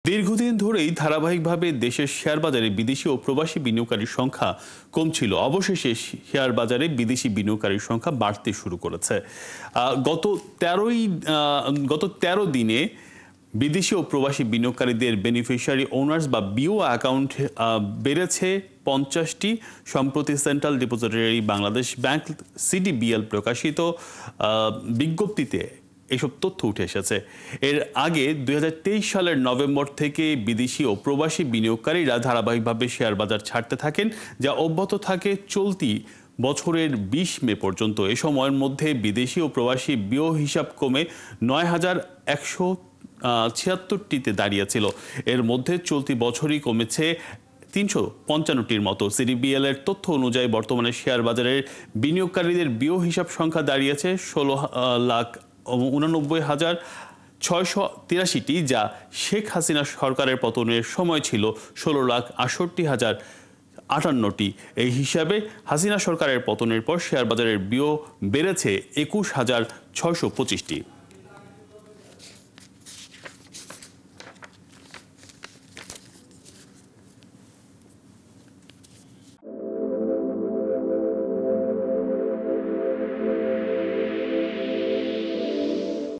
দীর্ঘদিন ধরেই ধারাবাহিকভাবে দেশের শেয়ার বাজারে বিদেশি ও প্রবাসী বিনিয়োগকারীর সংখ্যা কমছিল। অবশেষে শেয়ার বাজারে বিদেশি বিনিয়োগকারীর সংখ্যা বাড়তে শুরু করেছে। গত ১৩ দিনে বিদেশি ও প্রবাসী বিনিয়োগকারীদের বেনিফিশিয়ারি ওনার্স বা বিও অ্যাকাউন্ট বেড়েছে ৫০টি। সম্প্রতি central depository Bangladesh bank CDBL প্রকাশিত বিজ্ঞপ্তিতে এসব তথ্য উঠে এসেছে। এর আগে ২০২৩ সালের নভেম্বর থেকে বিদেশি ও প্রবাসী বিনিয়োগকারীরা ধারাবাহিকভাবে শেয়ার বাজার ছাড়তে থাকেন, যা অব্যাহত থাকে চলতি বছরের ২০ মে পর্যন্ত। এ সময়ের মধ্যে বিদেশি ও প্রবাসী বিও হিসাব কমে ৯,১৭৬টিতে দাঁড়িয়েছিল। এর মধ্যে চলতি বছরই কমেছে ৩৫৫টির মতো। সিডিবিএল এর তথ্য অনুযায়ী বর্তমানে শেয়ার বাজারের বিনিয়োগকারীদের বিও হিসাব সংখ্যা দাঁড়িয়েছে ১৬,৮৯,৬৮৩টি, যা শেখ হাসিনা সরকারের পতনের সময় ছিল ১৬,৬৮,০৫৮টি। এই হিসাবে হাসিনা সরকারের পতনের পর শেয়ার বাজারের বিও বেড়েছে ২১,৬২৫টি।